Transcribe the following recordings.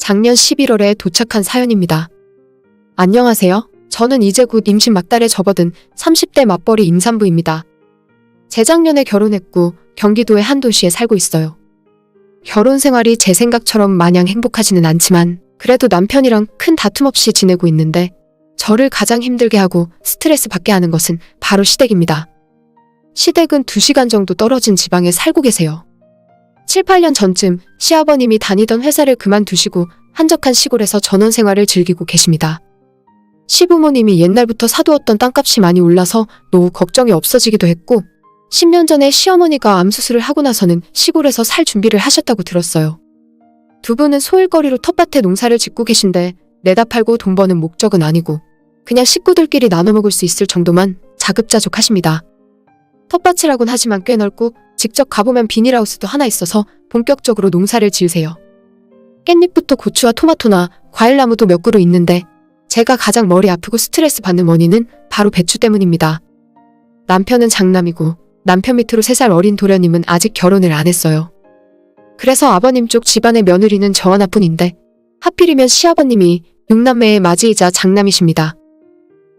작년 11월에 도착한 사연입니다. 안녕하세요. 저는 이제 곧 임신 막달에 접어든 30대 맞벌이 임산부입니다. 재작년에 결혼했고 경기도의 한 도시에 살고 있어요. 결혼 생활이 제 생각처럼 마냥 행복하지는 않지만 그래도 남편이랑 큰 다툼 없이 지내고 있는데 저를 가장 힘들게 하고 스트레스 받게 하는 것은 바로 시댁입니다. 시댁은 2시간 정도 떨어진 지방에 살고 계세요. 7, 8년 전쯤 시아버님이 다니던 회사를 그만두시고 한적한 시골에서 전원 생활을 즐기고 계십니다. 시부모님이 옛날부터 사두었던 땅값이 많이 올라서 노후 걱정이 없어지기도 했고 10년 전에 시어머니가 암수술을 하고 나서는 시골에서 살 준비를 하셨다고 들었어요. 두 분은 소일거리로 텃밭에 농사를 짓고 계신데 내다 팔고 돈 버는 목적은 아니고 그냥 식구들끼리 나눠 먹을 수 있을 정도만 자급자족하십니다. 텃밭이라곤 하지만 꽤 넓고 직접 가보면 비닐하우스도 하나 있어서 본격적으로 농사를 지으세요. 깻잎부터 고추와 토마토나 과일나무도 몇 그루 있는데 제가 가장 머리 아프고 스트레스 받는 원인은 바로 배추 때문입니다. 남편은 장남이고 남편 밑으로 3살 어린 도련님은 아직 결혼을 안 했어요. 그래서 아버님 쪽 집안의 며느리는 저 하나뿐인데 하필이면 시아버님이 6남매의 맞이이자 장남이십니다.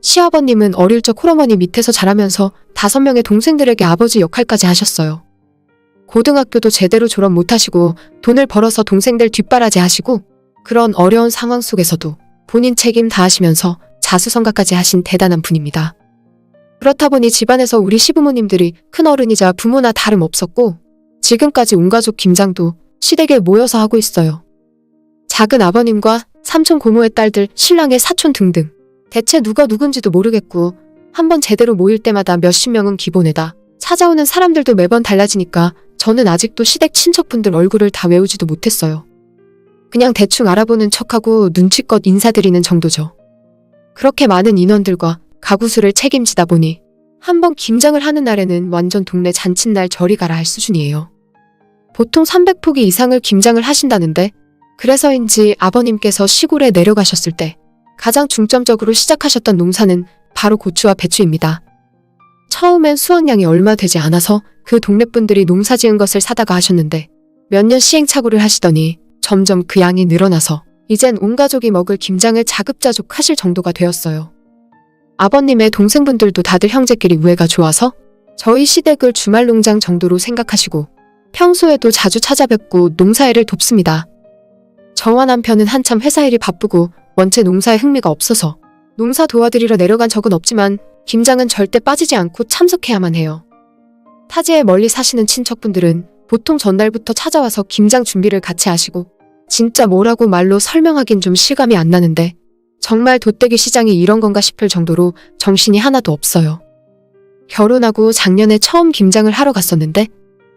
시아버님은 어릴 적 홀어머니 밑에서 자라면서 5명의 동생들에게 아버지 역할까지 하셨어요. 고등학교도 제대로 졸업 못하시고 돈을 벌어서 동생들 뒷바라지 하시고 그런 어려운 상황 속에서도 본인 책임 다하시면서 자수성가까지 하신 대단한 분입니다. 그렇다 보니 집안에서 우리 시부모님들이 큰어른이자 부모나 다름없었고 지금까지 온 가족 김장도 시댁에 모여서 하고 있어요. 작은 아버님과 삼촌 고모의 딸들, 신랑의 사촌 등등 대체 누가 누군지도 모르겠고 한번 제대로 모일 때마다 몇십 명은 기본에다 찾아오는 사람들도 매번 달라지니까 저는 아직도 시댁 친척분들 얼굴을 다 외우지도 못했어요. 그냥 대충 알아보는 척하고 눈치껏 인사드리는 정도죠. 그렇게 많은 인원들과 가구수를 책임지다 보니 한번 김장을 하는 날에는 완전 동네 잔칫날 저리 가라 할 수준이에요. 보통 300포기 이상을 김장을 하신다는데 그래서인지 아버님께서 시골에 내려가셨을 때 가장 중점적으로 시작하셨던 농사는 바로 고추와 배추입니다. 처음엔 수확량이 얼마 되지 않아서 그 동네 분들이 농사 지은 것을 사다가 하셨는데 몇 년 시행착오를 하시더니 점점 그 양이 늘어나서 이젠 온 가족이 먹을 김장을 자급자족 하실 정도가 되었어요. 아버님의 동생분들도 다들 형제끼리 우애가 좋아서 저희 시댁을 주말 농장 정도로 생각하시고 평소에도 자주 찾아뵙고 농사일을 돕습니다. 저와 남편은 한참 회사일이 바쁘고 원체 농사에 흥미가 없어서 농사 도와드리러 내려간 적은 없지만 김장은 절대 빠지지 않고 참석해야만 해요. 타지에 멀리 사시는 친척분들은 보통 전날부터 찾아와서 김장 준비를 같이 하시고 진짜 뭐라고 말로 설명하긴 좀 실감이 안 나는데 정말 돗대기 시장이 이런 건가 싶을 정도로 정신이 하나도 없어요. 결혼하고 작년에 처음 김장을 하러 갔었는데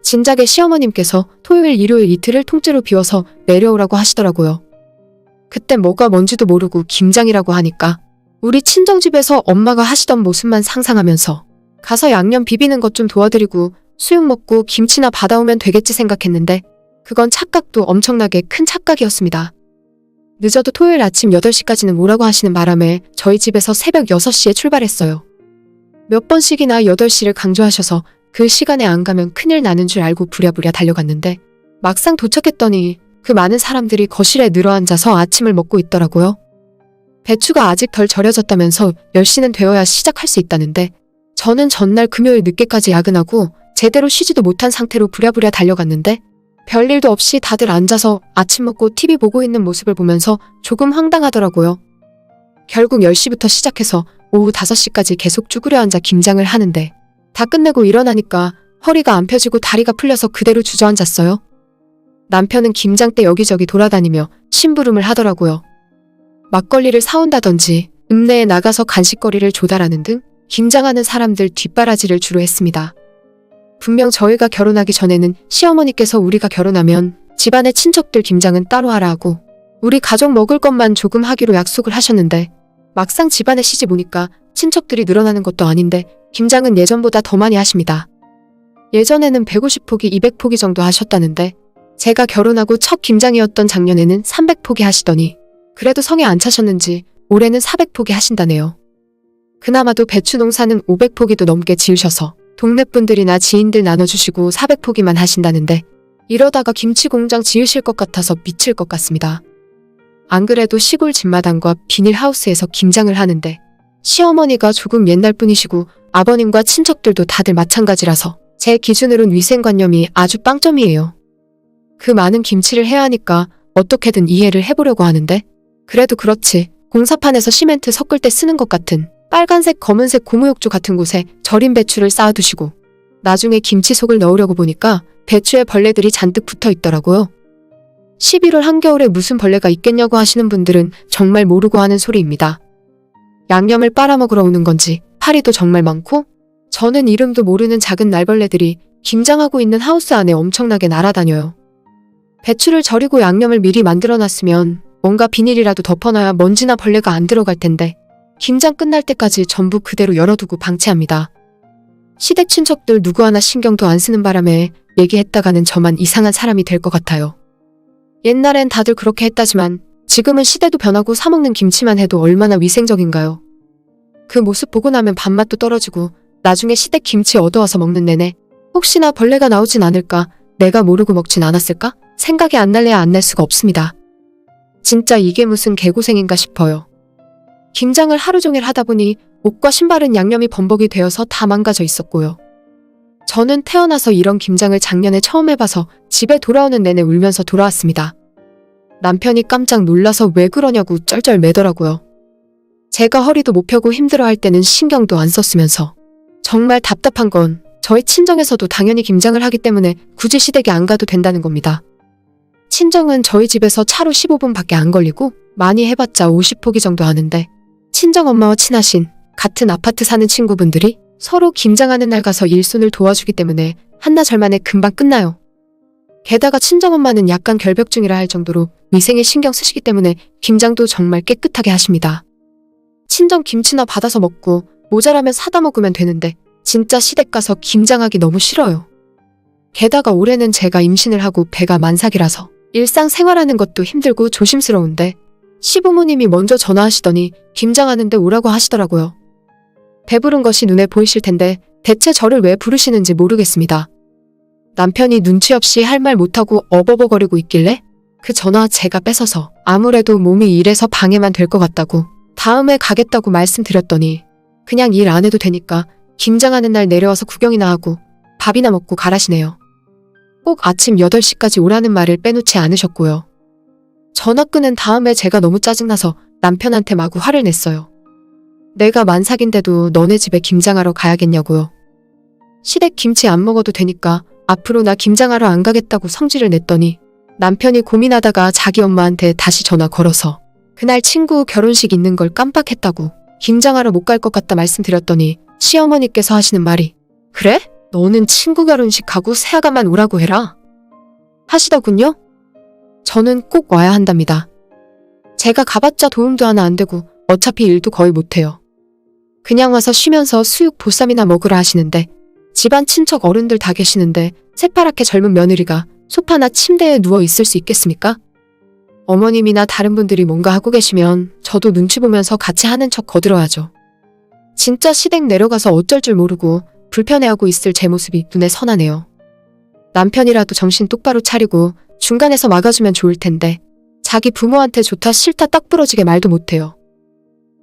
진작에 시어머님께서 토요일, 일요일 이틀을 통째로 비워서 내려오라고 하시더라고요. 그때 뭐가 뭔지도 모르고 김장이라고 하니까 우리 친정집에서 엄마가 하시던 모습만 상상하면서 가서 양념 비비는 것 좀 도와드리고 수육 먹고 김치나 받아오면 되겠지 생각했는데 그건 착각도 엄청나게 큰 착각이었습니다. 늦어도 토요일 아침 8시까지는 오라고 하시는 바람에 저희 집에서 새벽 6시에 출발했어요. 몇 번씩이나 8시를 강조하셔서 그 시간에 안 가면 큰일 나는 줄 알고 부랴부랴 달려갔는데 막상 도착했더니 그 많은 사람들이 거실에 늘어앉아서 아침을 먹고 있더라고요. 배추가 아직 덜 절여졌다면서 10시는 되어야 시작할 수 있다는데 저는 전날 금요일 늦게까지 야근하고 제대로 쉬지도 못한 상태로 부랴부랴 달려갔는데 별일도 없이 다들 앉아서 아침 먹고 TV 보고 있는 모습을 보면서 조금 황당하더라고요. 결국 10시부터 시작해서 오후 5시까지 계속 쭈그려 앉아 김장을 하는데 다 끝내고 일어나니까 허리가 안 펴지고 다리가 풀려서 그대로 주저앉았어요. 남편은 김장 때 여기저기 돌아다니며 심부름을 하더라고요. 막걸리를 사온다든지 읍내에 나가서 간식거리를 조달하는 등 김장하는 사람들 뒷바라지를 주로 했습니다. 분명 저희가 결혼하기 전에는 시어머니께서 우리가 결혼하면 집안의 친척들 김장은 따로 하라 하고 우리 가족 먹을 것만 조금 하기로 약속을 하셨는데 막상 집안에 시집 오니까 친척들이 늘어나는 것도 아닌데 김장은 예전보다 더 많이 하십니다. 예전에는 150포기, 200포기 정도 하셨다는데 제가 결혼하고 첫 김장이었던 작년에는 300포기 하시더니 그래도 성에 안 차셨는지 올해는 400포기 하신다네요. 그나마도 배추 농사는 500포기도 넘게 지으셔서 동네 분들이나 지인들 나눠주시고 400포기만 하신다는데 이러다가 김치 공장 지으실 것 같아서 미칠 것 같습니다. 안 그래도 시골 집마당과 비닐하우스에서 김장을 하는데 시어머니가 조금 옛날 분이시고 아버님과 친척들도 다들 마찬가지라서 제 기준으론 위생관념이 아주 빵점이에요. 그 많은 김치를 해야 하니까 어떻게든 이해를 해보려고 하는데 그래도 그렇지 공사판에서 시멘트 섞을 때 쓰는 것 같은 빨간색 검은색 고무욕조 같은 곳에 절인 배추를 쌓아두시고 나중에 김치 속을 넣으려고 보니까 배추에 벌레들이 잔뜩 붙어 있더라고요. 11월 한겨울에 무슨 벌레가 있겠냐고 하시는 분들은 정말 모르고 하는 소리입니다. 양념을 빨아먹으러 오는 건지 파리도 정말 많고 저는 이름도 모르는 작은 날벌레들이 김장하고 있는 하우스 안에 엄청나게 날아다녀요. 배추를 절이고 양념을 미리 만들어놨으면 뭔가 비닐이라도 덮어놔야 먼지나 벌레가 안 들어갈 텐데 김장 끝날 때까지 전부 그대로 열어두고 방치합니다. 시댁 친척들 누구 하나 신경도 안 쓰는 바람에 얘기했다가는 저만 이상한 사람이 될 것 같아요. 옛날엔 다들 그렇게 했다지만 지금은 시대도 변하고 사먹는 김치만 해도 얼마나 위생적인가요? 그 모습 보고 나면 밥맛도 떨어지고 나중에 시댁 김치 얻어와서 먹는 내내 혹시나 벌레가 나오진 않을까, 내가 모르고 먹진 않았을까? 생각이 안 날래야 안 날 수가 없습니다. 진짜 이게 무슨 개고생인가 싶어요. 김장을 하루 종일 하다 보니 옷과 신발은 양념이 범벅이 되어서 다 망가져 있었고요. 저는 태어나서 이런 김장을 작년에 처음 해봐서 집에 돌아오는 내내 울면서 돌아왔습니다. 남편이 깜짝 놀라서 왜 그러냐고 쩔쩔 매더라고요. 제가 허리도 못 펴고 힘들어할 때는 신경도 안 썼으면서 정말 답답한 건 저희 친정에서도 당연히 김장을 하기 때문에 굳이 시댁에 안 가도 된다는 겁니다. 친정은 저희 집에서 차로 15분밖에 안 걸리고 많이 해봤자 50포기 정도 하는데 친정엄마와 친하신 같은 아파트 사는 친구분들이 서로 김장하는 날 가서 일손을 도와주기 때문에 한나절 만에 금방 끝나요. 게다가 친정엄마는 약간 결벽증이라 할 정도로 위생에 신경 쓰시기 때문에 김장도 정말 깨끗하게 하십니다. 친정 김치나 받아서 먹고 모자라면 사다 먹으면 되는데 진짜 시댁 가서 김장하기 너무 싫어요. 게다가 올해는 제가 임신을 하고 배가 만삭이라서 일상생활하는 것도 힘들고 조심스러운데 시부모님이 먼저 전화하시더니 김장하는데 오라고 하시더라고요. 배부른 것이 눈에 보이실 텐데 대체 저를 왜 부르시는지 모르겠습니다. 남편이 눈치 없이 할 말 못하고 어버버거리고 있길래 그 전화 제가 뺏어서 아무래도 몸이 이래서 방해만 될 것 같다고 다음에 가겠다고 말씀드렸더니 그냥 일 안 해도 되니까 김장하는 날 내려와서 구경이나 하고 밥이나 먹고 가라시네요. 꼭 아침 8시까지 오라는 말을 빼놓지 않으셨고요. 전화 끊은 다음에 제가 너무 짜증나서 남편한테 마구 화를 냈어요. 내가 만삭인데도 너네 집에 김장하러 가야겠냐고요. 시댁 김치 안 먹어도 되니까 앞으로 나 김장하러 안 가겠다고 성질을 냈더니 남편이 고민하다가 자기 엄마한테 다시 전화 걸어서 그날 친구 결혼식 있는 걸 깜빡했다고 김장하러 못 갈 것 같다 말씀드렸더니 시어머니께서 하시는 말이 그래? 너는 친구 결혼식 가고 새아가만 오라고 해라 하시더군요. 저는 꼭 와야 한답니다. 제가 가봤자 도움도 하나 안 되고 어차피 일도 거의 못해요. 그냥 와서 쉬면서 수육 보쌈이나 먹으라 하시는데 집안 친척 어른들 다 계시는데 새파랗게 젊은 며느리가 소파나 침대에 누워 있을 수 있겠습니까? 어머님이나 다른 분들이 뭔가 하고 계시면 저도 눈치 보면서 같이 하는 척 거들어야죠. 진짜 시댁 내려가서 어쩔 줄 모르고 불편해하고 있을 제 모습이 눈에 선하네요. 남편이라도 정신 똑바로 차리고 중간에서 막아주면 좋을 텐데 자기 부모한테 좋다 싫다 딱 부러지게 말도 못해요.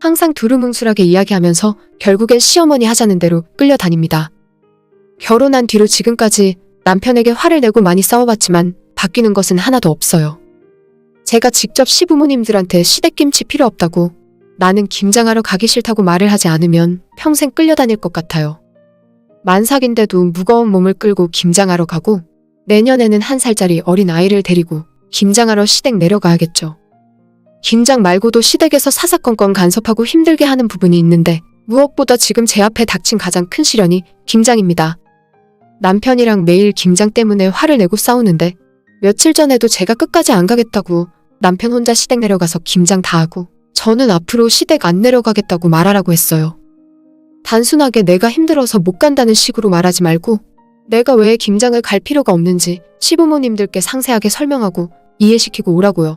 항상 두루뭉술하게 이야기하면서 결국엔 시어머니 하자는 대로 끌려다닙니다. 결혼한 뒤로 지금까지 남편에게 화를 내고 많이 싸워봤지만 바뀌는 것은 하나도 없어요. 제가 직접 시부모님들한테 시댁김치 필요 없다고 나는 김장하러 가기 싫다고 말을 하지 않으면 평생 끌려다닐 것 같아요. 만삭인데도 무거운 몸을 끌고 김장하러 가고 내년에는 1살짜리 어린 아이를 데리고 김장하러 시댁 내려가야겠죠. 김장 말고도 시댁에서 사사건건 간섭하고 힘들게 하는 부분이 있는데 무엇보다 지금 제 앞에 닥친 가장 큰 시련이 김장입니다. 남편이랑 매일 김장 때문에 화를 내고 싸우는데 며칠 전에도 제가 끝까지 안 가겠다고 남편 혼자 시댁 내려가서 김장 다 하고 저는 앞으로 시댁 안 내려가겠다고 말하라고 했어요. 단순하게 내가 힘들어서 못 간다는 식으로 말하지 말고 내가 왜 김장을 갈 필요가 없는지 시부모님들께 상세하게 설명하고 이해시키고 오라고요.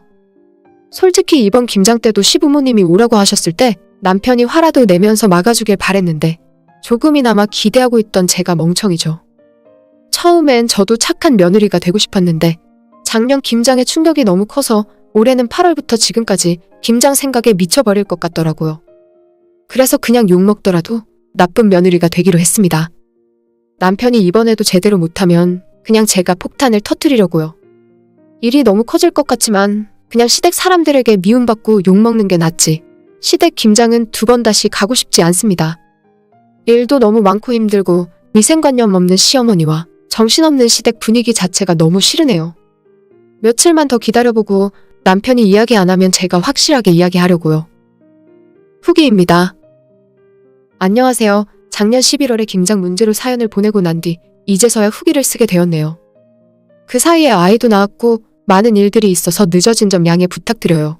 솔직히 이번 김장 때도 시부모님이 오라고 하셨을 때 남편이 화라도 내면서 막아주길 바랬는데 조금이나마 기대하고 있던 제가 멍청이죠. 처음엔 저도 착한 며느리가 되고 싶었는데 작년 김장의 충격이 너무 커서 올해는 8월부터 지금까지 김장 생각에 미쳐버릴 것 같더라고요. 그래서 그냥 욕먹더라도 나쁜 며느리가 되기로 했습니다. 남편이 이번에도 제대로 못하면 그냥 제가 폭탄을 터뜨리려고요. 일이 너무 커질 것 같지만 그냥 시댁 사람들에게 미움받고 욕먹는 게 낫지. 시댁 김장은 2번 다시 가고 싶지 않습니다. 일도 너무 많고 힘들고 위생관념 없는 시어머니와 정신없는 시댁 분위기 자체가 너무 싫으네요. 며칠만 더 기다려보고 남편이 이야기 안 하면 제가 확실하게 이야기하려고요. 후기입니다. 안녕하세요. 작년 11월에 김장 문제로 사연을 보내고 난 뒤 이제서야 후기를 쓰게 되었네요. 그 사이에 아이도 낳았고 많은 일들이 있어서 늦어진 점 양해 부탁드려요.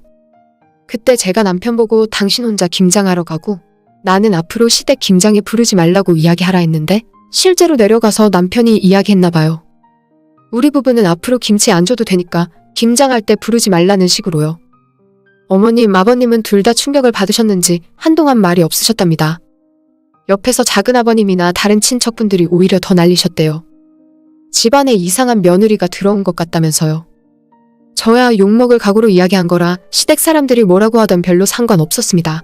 그때 제가 남편 보고 당신 혼자 김장하러 가고 나는 앞으로 시댁 김장에 부르지 말라고 이야기하라 했는데 실제로 내려가서 남편이 이야기했나 봐요. 우리 부부는 앞으로 김치 안 줘도 되니까 김장할 때 부르지 말라는 식으로요. 어머님, 아버님은 둘 다 충격을 받으셨는지 한동안 말이 없으셨답니다. 옆에서 작은아버님이나 다른 친척분들이 오히려 더 난리셨대요. 집안에 이상한 며느리가 들어온 것 같다면서요. 저야 욕먹을 각오로 이야기한 거라 시댁 사람들이 뭐라고 하던 별로 상관없었습니다.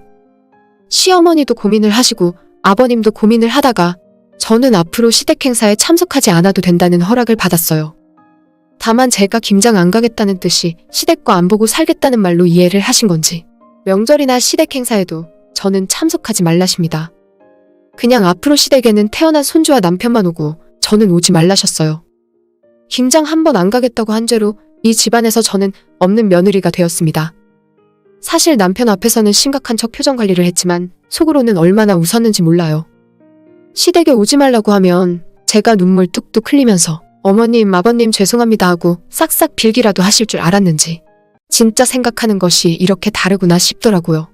시어머니도 고민을 하시고 아버님도 고민을 하다가 저는 앞으로 시댁 행사에 참석하지 않아도 된다는 허락을 받았어요. 다만 제가 김장 안 가겠다는 뜻이 시댁과 안 보고 살겠다는 말로 이해를 하신 건지 명절이나 시댁 행사에도 저는 참석하지 말라십니다. 그냥 앞으로 시댁에는 태어난 손주와 남편만 오고 저는 오지 말라셨어요. 김장 한 번 안 가겠다고 한 죄로 이 집안에서 저는 없는 며느리가 되었습니다. 사실 남편 앞에서는 심각한 척 표정 관리를 했지만 속으로는 얼마나 웃었는지 몰라요. 시댁에 오지 말라고 하면 제가 눈물 뚝뚝 흘리면서 어머님, 아버님 죄송합니다 하고 싹싹 빌기라도 하실 줄 알았는지 진짜 생각하는 것이 이렇게 다르구나 싶더라고요.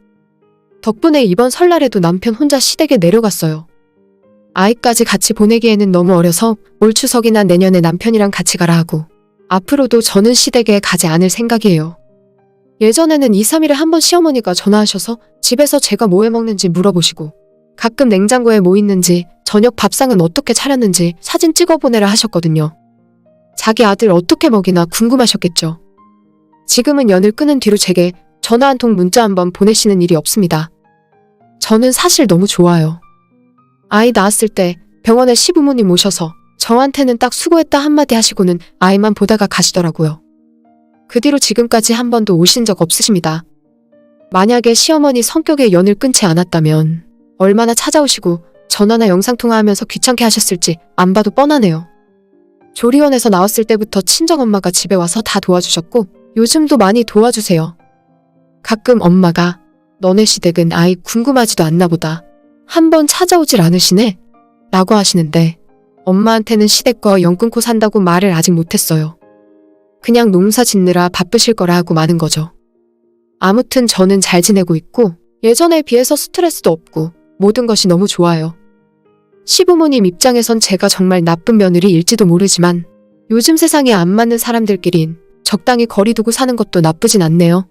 덕분에 이번 설날에도 남편 혼자 시댁에 내려갔어요. 아이까지 같이 보내기에는 너무 어려서 올 추석이나 내년에 남편이랑 같이 가라 하고 앞으로도 저는 시댁에 가지 않을 생각이에요. 예전에는 2, 3일에 한 번 시어머니가 전화하셔서 집에서 제가 뭐 해먹는지 물어보시고 가끔 냉장고에 뭐 있는지 저녁 밥상은 어떻게 차렸는지 사진 찍어 보내라 하셨거든요. 자기 아들 어떻게 먹이나 궁금하셨겠죠. 지금은 연을 끊은 뒤로 제게 전화 한 통 문자 한 번 보내시는 일이 없습니다. 저는 사실 너무 좋아요. 아이 낳았을 때 병원에 시부모님 오셔서 저한테는 딱 수고했다 한마디 하시고는 아이만 보다가 가시더라고요. 그 뒤로 지금까지 한 번도 오신 적 없으십니다. 만약에 시어머니 성격에 연을 끊지 않았다면 얼마나 찾아오시고 전화나 영상통화하면서 귀찮게 하셨을지 안 봐도 뻔하네요. 조리원에서 나왔을 때부터 친정엄마가 집에 와서 다 도와주셨고 요즘도 많이 도와주세요. 가끔 엄마가 너네 시댁은 아이 궁금하지도 않나 보다. 한번 찾아오질 않으시네? 라고 하시는데 엄마한테는 시댁과 연 끊고 산다고 말을 아직 못했어요. 그냥 농사 짓느라 바쁘실 거라 하고 마는 거죠. 아무튼 저는 잘 지내고 있고 예전에 비해서 스트레스도 없고 모든 것이 너무 좋아요. 시부모님 입장에선 제가 정말 나쁜 며느리일지도 모르지만 요즘 세상에 안 맞는 사람들끼린 적당히 거리 두고 사는 것도 나쁘진 않네요.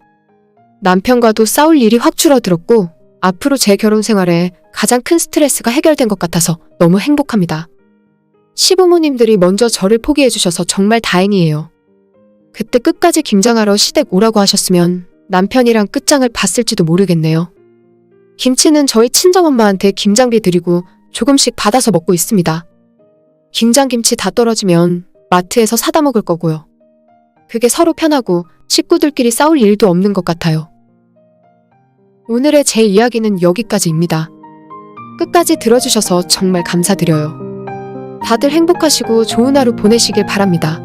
남편과도 싸울 일이 확 줄어들었고 앞으로 제 결혼 생활에 가장 큰 스트레스가 해결된 것 같아서 너무 행복합니다. 시부모님들이 먼저 저를 포기해 주셔서 정말 다행이에요. 그때 끝까지 김장하러 시댁 오라고 하셨으면 남편이랑 끝장을 봤을지도 모르겠네요. 김치는 저희 친정엄마한테 김장비 드리고 조금씩 받아서 먹고 있습니다. 김장김치 다 떨어지면 마트에서 사다 먹을 거고요. 그게 서로 편하고 식구들끼리 싸울 일도 없는 것 같아요. 오늘의 제 이야기는 여기까지입니다. 끝까지 들어주셔서 정말 감사드려요. 다들 행복하시고 좋은 하루 보내시길 바랍니다.